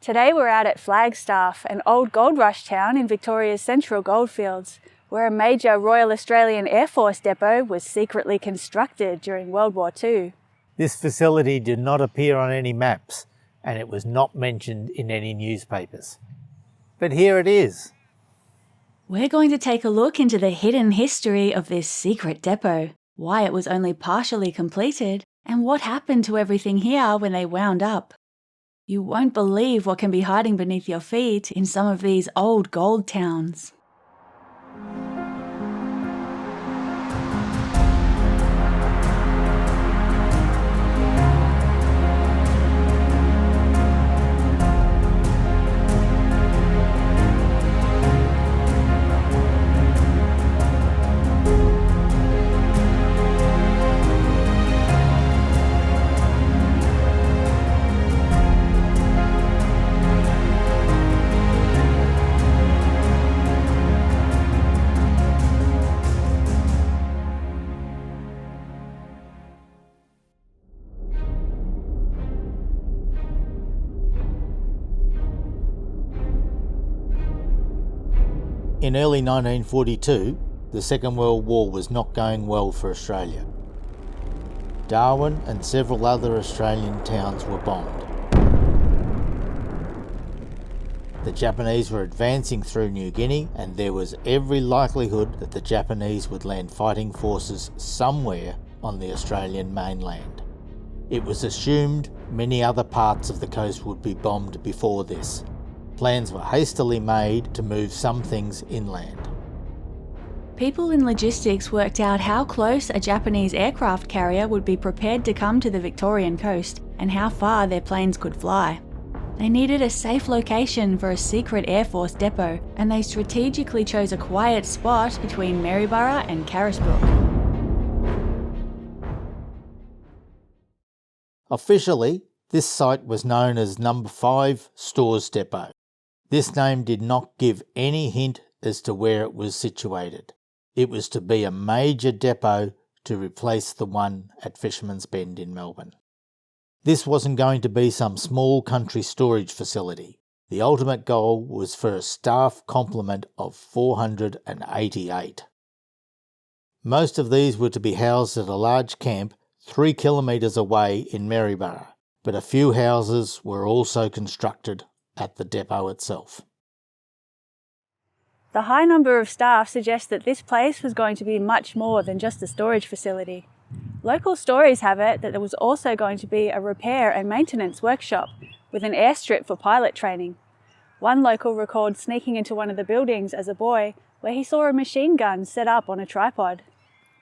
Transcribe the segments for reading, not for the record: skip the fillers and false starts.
Today we're out at Flagstaff, an old gold rush town in Victoria's Central Goldfields, where a major Royal Australian Air Force depot was secretly constructed during World War II. This facility did not appear on any maps, and it was not mentioned in any newspapers. But here it is. We're going to take a look into the hidden history of this secret depot, why it was only partially completed, and what happened to everything here when they wound up. You won't believe what can be hiding beneath your feet in some of these old gold towns. In early 1942, the Second World War was not going well for Australia. Darwin and several other Australian towns were bombed. The Japanese were advancing through New Guinea, and there was every likelihood that the Japanese would land fighting forces somewhere on the Australian mainland. It was assumed many other parts of the coast would be bombed before this. Plans were hastily made to move some things inland. People in logistics worked out how close a Japanese aircraft carrier would be prepared to come to the Victorian coast and how far their planes could fly. They needed a safe location for a secret Air Force depot, and they strategically chose a quiet spot between Maryborough and Carisbrook. Officially, this site was known as Number 5 Stores Depot. This name did not give any hint as to where it was situated. It was to be a major depot to replace the one at Fisherman's Bend in Melbourne. This wasn't going to be some small country storage facility. The ultimate goal was for a staff complement of 488. Most of these were to be housed at a large camp 3 kilometres away in Maryborough, but a few houses were also constructed at the depot itself. The high number of staff suggests that this place was going to be much more than just a storage facility. Local stories have it that there was also going to be a repair and maintenance workshop with an airstrip for pilot training. One local recalled sneaking into one of the buildings as a boy where he saw a machine gun set up on a tripod.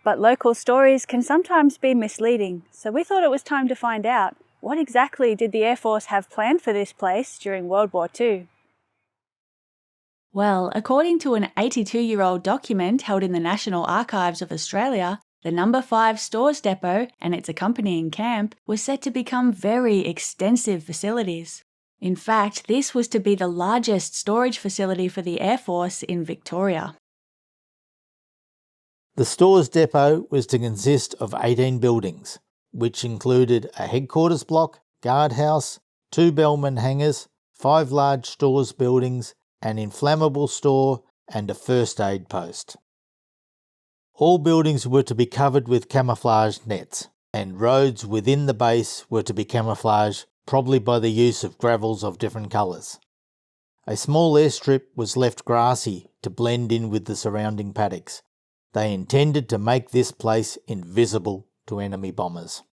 But local stories can sometimes be misleading, so we thought it was time to find out what exactly did the Air Force have planned for this place during World War II. Well, according to an 82-year-old document held in the National Archives of Australia, the Number 5 Stores Depot and its accompanying camp were set to become very extensive facilities. In fact, this was to be the largest storage facility for the Air Force in Victoria. The Stores Depot was to consist of 18 buildings, which included a headquarters block, guardhouse, 2 bellman hangars, 5 large stores buildings, an inflammable store and a first aid post. All buildings were to be covered with camouflage nets, and roads within the base were to be camouflaged, probably by the use of gravels of different colours. A small airstrip was left grassy to blend in with the surrounding paddocks. They intended to make this place invisible to enemy bombers.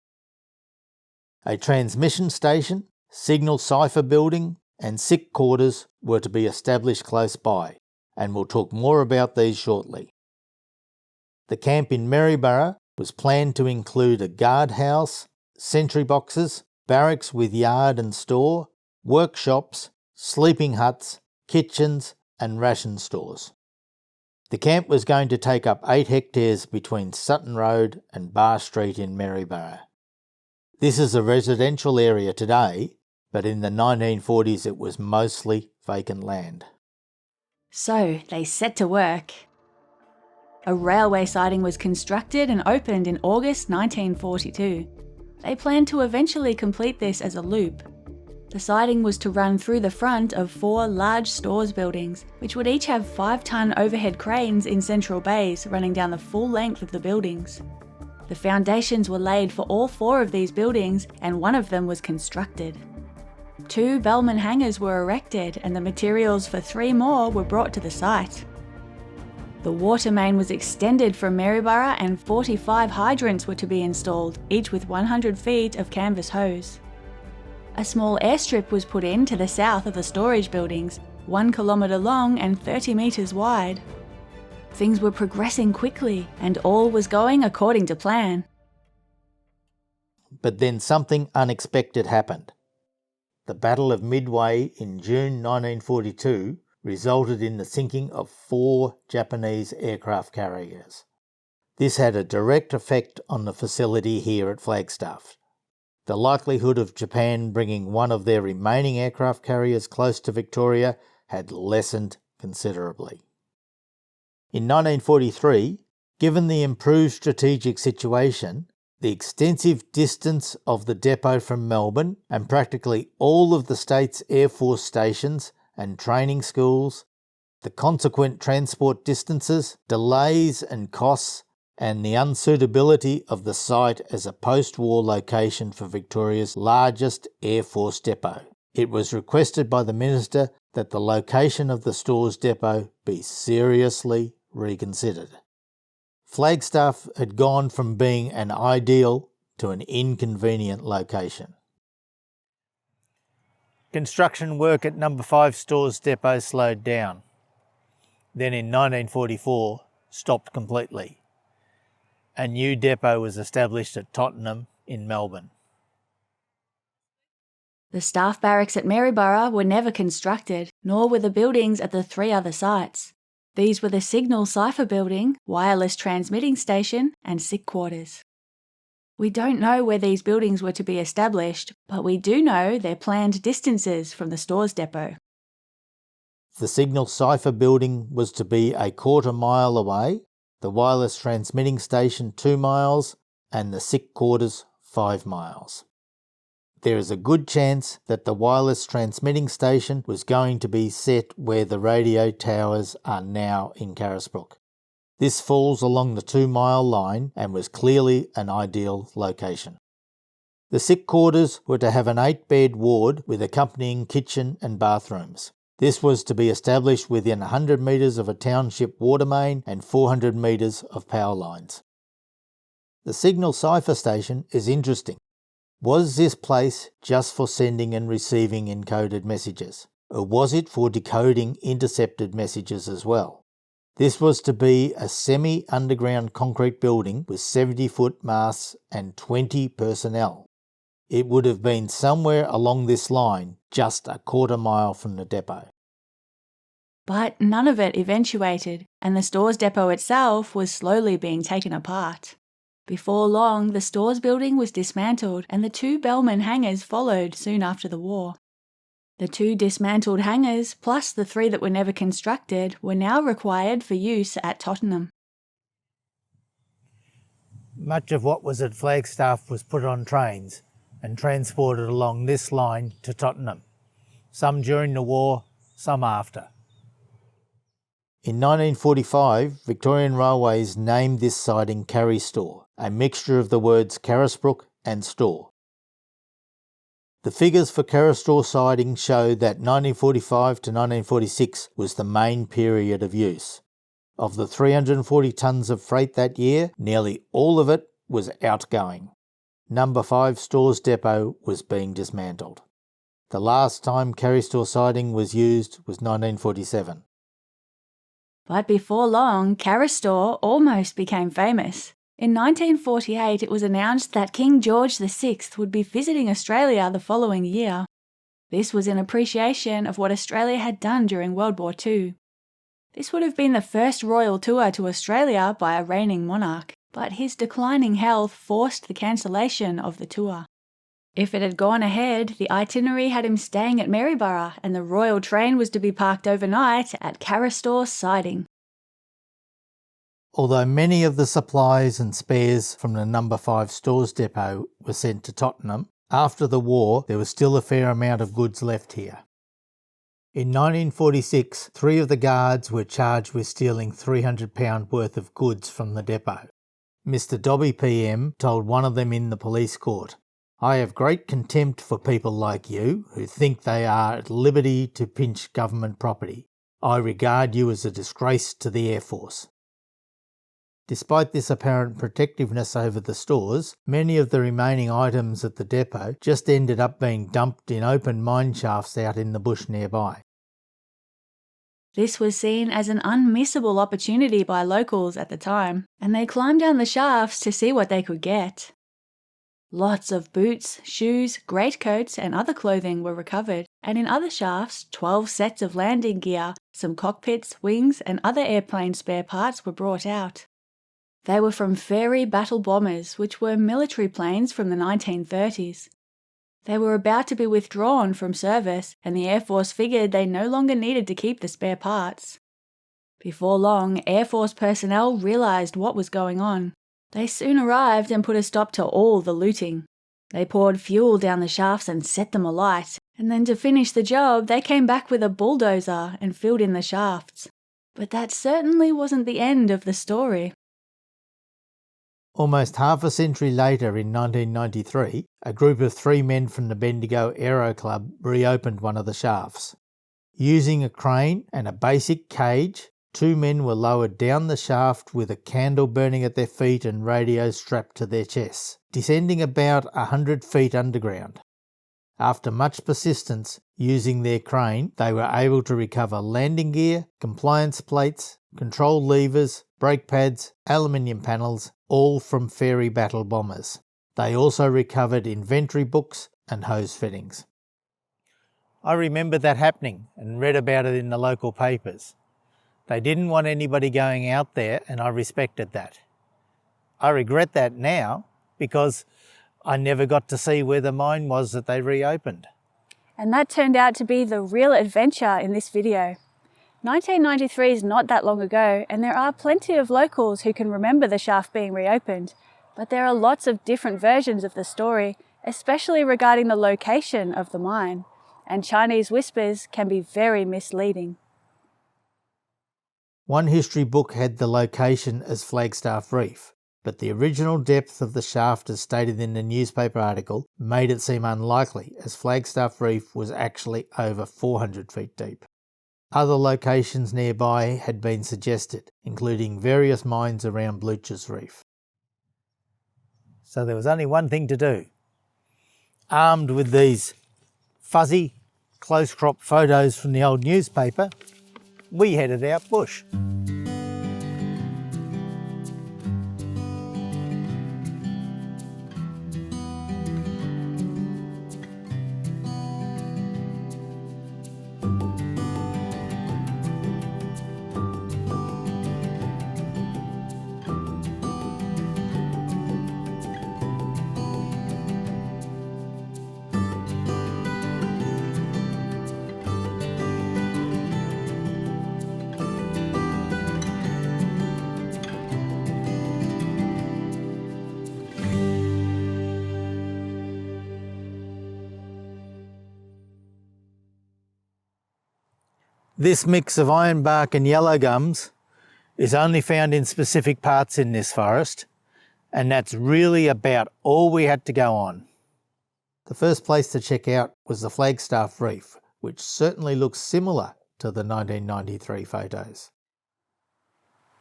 A transmission station, signal cipher building and sick quarters were to be established close by, and we'll talk more about these shortly. The camp in Maryborough was planned to include a guardhouse, sentry boxes, barracks with yard and store, workshops, sleeping huts, kitchens and ration stores. The camp was going to take up 8 hectares between Sutton Road and Bar Street in Maryborough. This is a residential area today, but in the 1940s it was mostly vacant land. So they set to work. A railway siding was constructed and opened in August 1942. They planned to eventually complete this as a loop. The siding was to run through the front of 4 large stores buildings, which would each have 5-ton overhead cranes in central bays running down the full length of the buildings. The foundations were laid for all 4 of these buildings, and one of them was constructed. 2 Bellman hangars were erected, and the materials for 3 more were brought to the site. The water main was extended from Maryborough, and 45 hydrants were to be installed, each with 100 feet of canvas hose. A small airstrip was put in to the south of the storage buildings, 1 kilometre long and 30 metres wide. Things were progressing quickly, and all was going according to plan. But then something unexpected happened. The Battle of Midway in June 1942 resulted in the sinking of 4 Japanese aircraft carriers. This had a direct effect on the facility here at Flagstaff. The likelihood of Japan bringing one of their remaining aircraft carriers close to Victoria had lessened considerably. In 1943, given the improved strategic situation, the extensive distance of the depot from Melbourne, and practically all of the state's Air Force stations and training schools, the consequent transport distances, delays and costs, and the unsuitability of the site as a post-war location for Victoria's largest Air Force depot. It was requested by the Minister that the location of the stores depot be seriously reconsidered. Flagstaff had gone from being an ideal to an inconvenient location. Construction work at No. 5 Stores Depot slowed down. Then in 1944, stopped completely. A new depot was established at Tottenham in Melbourne. The staff barracks at Maryborough were never constructed, nor were the buildings at the 3 other sites. These were the Signal Cipher Building, Wireless Transmitting Station, and Sick Quarters. We don't know where these buildings were to be established, but we do know their planned distances from the stores depot. The Signal Cipher Building was to be a 1/4 mile away, the Wireless Transmitting Station 2 miles, and the Sick Quarters 5 miles. There is a good chance that the Wireless Transmitting Station was going to be set where the radio towers are now in Carisbrook. This falls along the 2-mile line and was clearly an ideal location. The Sick Quarters were to have an 8-bed ward with accompanying kitchen and bathrooms. This was to be established within 100 metres of a township water main and 400 metres of power lines. The Signal Cipher Station is interesting. Was this place just for sending and receiving encoded messages, or was it for decoding intercepted messages as well? This was to be a semi-underground concrete building with 70-foot masts and 20 personnel. It would have been somewhere along this line, just a 1/4 mile from the depot. But none of it eventuated, and the stores depot itself was slowly being taken apart. Before long, the stores building was dismantled, and the 2 Bellman hangars followed soon after the war. The 2 dismantled hangars, plus the 3 that were never constructed, were now required for use at Tottenham. Much of what was at Flagstaff was put on trains and transported along this line to Tottenham, some during the war, some after. In 1945, Victorian Railways named this siding Carry Store, a mixture of the words Carisbrook and store. The figures for Carry Store siding show that 1945 to 1946 was the main period of use. Of the 340 tonnes of freight that year, nearly all of it was outgoing. No. 5 Stores Depot was being dismantled. The last time Carry Store siding was used was 1947. But before long, Carry Store almost became famous. In 1948, it was announced that King George VI would be visiting Australia the following year. This was in appreciation of what Australia had done during World War II. This would have been the first royal tour to Australia by a reigning monarch, but his declining health forced the cancellation of the tour. If it had gone ahead, the itinerary had him staying at Maryborough, and the royal train was to be parked overnight at Carry Store siding. Although many of the supplies and spares from the No. 5 Stores Depot were sent to Tottenham, After the war, there was still a fair amount of goods left here. In 1946, 3 of the guards were charged with stealing £300 worth of goods from the depot. Mr. Dobby PM told one of them in the police court, "I have great contempt for people like you who think they are at liberty to pinch government property. I regard you as a disgrace to the Air Force." Despite this apparent protectiveness over the stores, many of the remaining items at the depot just ended up being dumped in open mine shafts out in the bush nearby. This was seen as an unmissable opportunity by locals at the time, and they climbed down the shafts to see what they could get. Lots of boots, shoes, greatcoats and other clothing were recovered, and in other shafts, 12 sets of landing gear, some cockpits, wings and other airplane spare parts were brought out. They were from Fairey battle bombers, which were military planes from the 1930s. They were about to be withdrawn from service, and the Air Force figured they no longer needed to keep the spare parts. Before long, Air Force personnel realised what was going on. They soon arrived and put a stop to all the looting. They poured fuel down the shafts and set them alight, and then to finish the job, they came back with a bulldozer and filled in the shafts. But that certainly wasn't the end of the story. Almost half a century later, in 1993, a group of 3 men from the Bendigo Aero Club reopened one of the shafts. Using a crane and a basic cage, 2 men were lowered down the shaft with a candle burning at their feet and radios strapped to their chests, descending about 100 feet underground. After much persistence, using their crane, they were able to recover landing gear, compliance plates, control levers, brake pads, aluminium panels, all from Fairey battle bombers. They also recovered inventory books and hose fittings. I remember that happening and read about it in the local papers. They didn't want anybody going out there, and I respected that. I regret that now because I never got to see where the mine was that they reopened. And that turned out to be the real adventure in this video. 1993 is not that long ago, and there are plenty of locals who can remember the shaft being reopened, but there are lots of different versions of the story, especially regarding the location of the mine, and Chinese whispers can be very misleading. One history book had the location as Flagstaff Reef, but the original depth of the shaft as stated in the newspaper article made it seem unlikely, as Flagstaff Reef was actually over 400 feet deep. Other locations nearby had been suggested, including various mines around Blucher's Reef. So there was only one thing to do. Armed with these fuzzy, close-crop photos from the old newspaper, we headed out bush. This mix of ironbark and yellow gums is only found in specific parts in this forest, and that's really about all we had to go on. The first place to check out was the Flagstaff Reef, which certainly looks similar to the 1993 photos.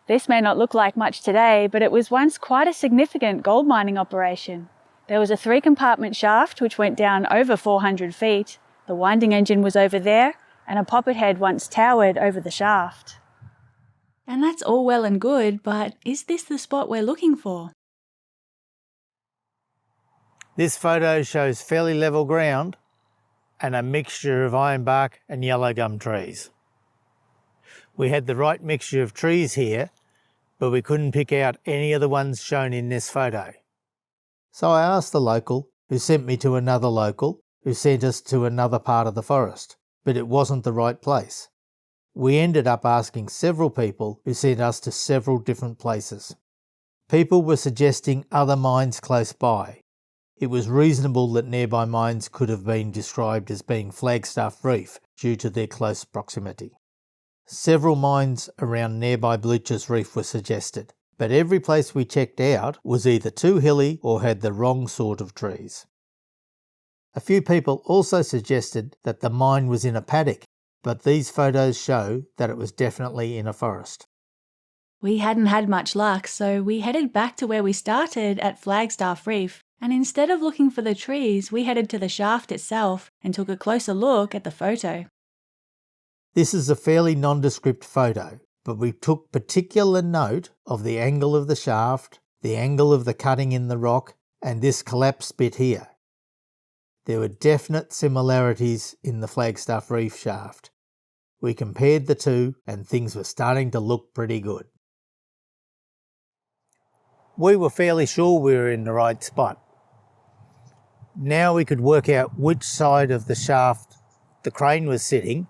This may not look like much today, but it was once quite a significant gold mining operation. There was a 3-compartment shaft which went down over 400 feet, the winding engine was over there, and a poppet head once towered over the shaft. And that's all well and good, but is this the spot we're looking for? This photo shows fairly level ground and a mixture of ironbark and yellow gum trees. We had the right mixture of trees here, but we couldn't pick out any of the ones shown in this photo. So I asked the local, who sent me to another local, who sent us to another part of the forest, but it wasn't the right place. We ended up asking several people who sent us to several different places. People were suggesting other mines close by, it was reasonable that nearby mines could have been described as being Flagstaff Reef due to their close proximity. Several mines around nearby Bleachers Reef were suggested, but every place we checked out was either too hilly or had the wrong sort of trees. A few people also suggested that the mine was in a paddock, but these photos show that it was definitely in a forest. We hadn't had much luck, so we headed back to where we started at Flagstaff Reef, and instead of looking for the trees, we headed to the shaft itself and took a closer look at the photo. This is a fairly nondescript photo, but we took particular note of the angle of the shaft, the angle of the cutting in the rock, and this collapsed bit here. There were definite similarities in the Flagstaff Reef shaft. We compared the two and things were starting to look pretty good. We were fairly sure we were in the right spot. Now we could work out which side of the shaft the crane was sitting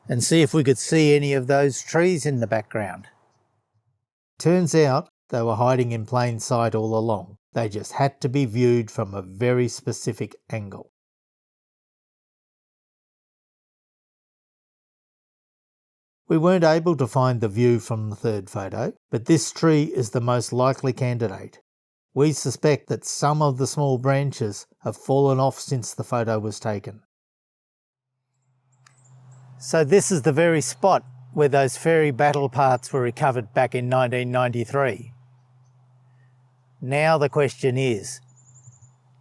and see if we could see any of those trees in the background. Turns out they were hiding in plain sight all along. They just had to be viewed from a very specific angle. We weren't able to find the view from the third photo, but this tree is the most likely candidate. We suspect that some of the small branches have fallen off since the photo was taken. So this is the very spot where those ferry battle parts were recovered back in 1993. Now the question is,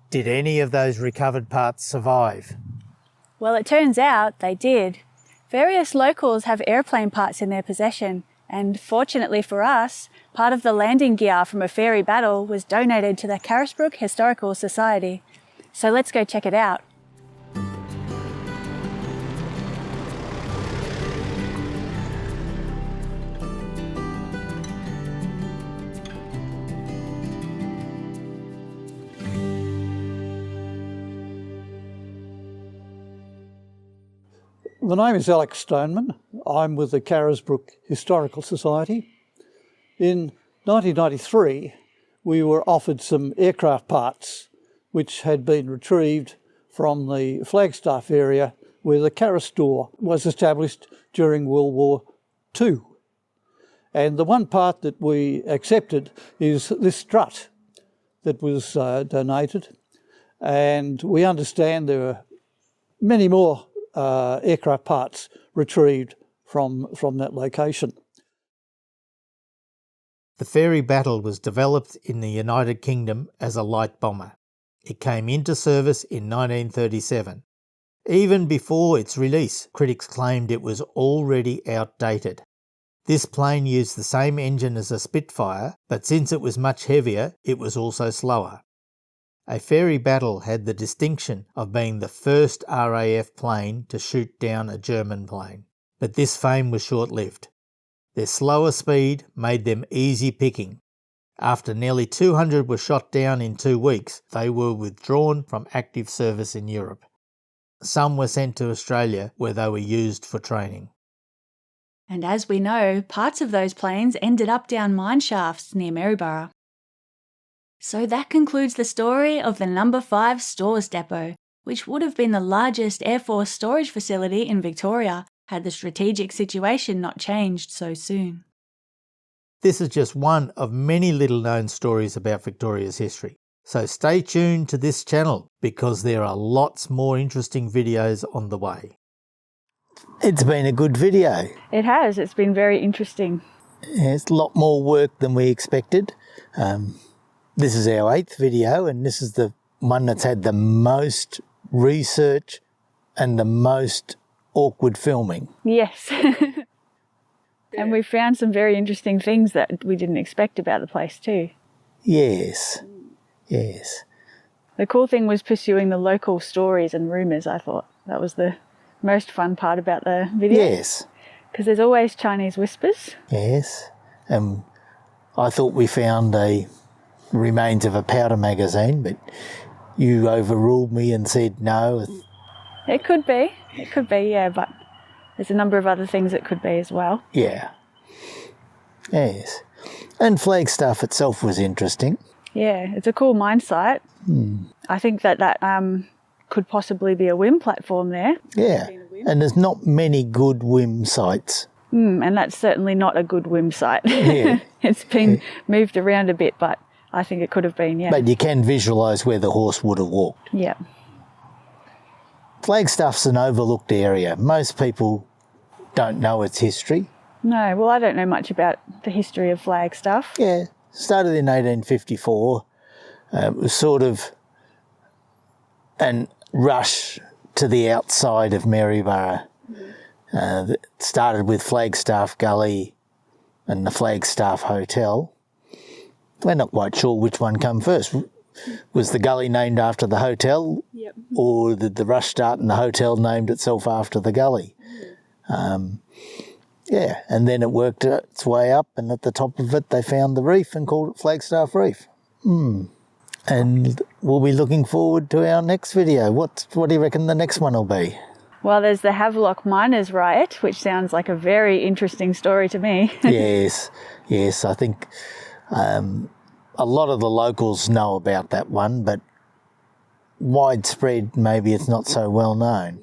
did any of those recovered parts survive? Well, it turns out they did. Various locals have airplane parts in their possession, and fortunately for us, part of the landing gear from a ferry battle was donated to the Carisbrook Historical Society. So let's go check it out. The name is Alex Stoneman. I'm with the Carisbrook Historical Society. In 1993, we were offered some aircraft parts which had been retrieved from the Flagstaff area where the Caris store was established during World War II. And the one part that we accepted is this strut that was donated. And we understand there are many more aircraft parts retrieved from that location. The ferry battle was developed in the United Kingdom as a light bomber. It came into service in 1937. Even before its release, critics claimed it was already outdated. This plane used the same engine as a Spitfire, but since it was much heavier, it was also slower. A ferry battle had the distinction of being the first R.A.A.F plane to shoot down a German plane, but this fame was short-lived. Their slower speed made them easy picking. After nearly 200 were shot down in 2 weeks, they were withdrawn from active service in Europe. Some were sent to Australia where they were used for training. And as we know, parts of those planes ended up down mine shafts near Maryborough. So that concludes the story of the No. 5 Stores Depot, which would have been the largest Air Force storage facility in Victoria had the strategic situation not changed so soon. This is just one of many little-known stories about Victoria's history. So stay tuned to this channel because there are lots more interesting videos on the way. It's been a good video. It has. It's been very interesting. It's a lot more work than we expected. This is our 8th video and this is the one that's had the most research and the most awkward filming. Yes. And we found some very interesting things that we didn't expect about the place too. Yes, yes. The cool thing was pursuing the local stories and rumours, I thought. That was the most fun part about the video. Yes. Because there's always Chinese whispers. Yes. I thought we found a remains of a powder magazine, but you overruled me and said no. It could be, yeah, but there's a number of other things it could be as well. Yeah. Yes. And Flagstaff itself was interesting. Yeah, it's a cool mine site. I think that could possibly be a WIM platform there. Yeah, and there's not many good WIM sites. And that's certainly not a good WIM site. Yeah. It's been moved around a bit, but I think it could have been, yeah. But you can visualise where the horse would have walked. Yeah. Flagstaff's an overlooked area. Most people don't know its history. No, well, I don't know much about the history of Flagstaff. Yeah, started in 1854. It was sort of an rush to the outside of Maryborough. It started with Flagstaff Gully and the Flagstaff Hotel. We're not quite sure which one came first. Was the gully named after the hotel? Yep. Or did the rush start and the hotel named itself after the gully? Yeah, and then it worked its way up, and at the top of it they found the reef and called it Flagstaff Reef. And we'll be looking forward to our next video. What do you reckon the next one will be? Well, there's the Havelock Miners' Riot, which sounds like a very interesting story to me. Yes, I think a lot of the locals know about that one, but widespread maybe it's not so well known.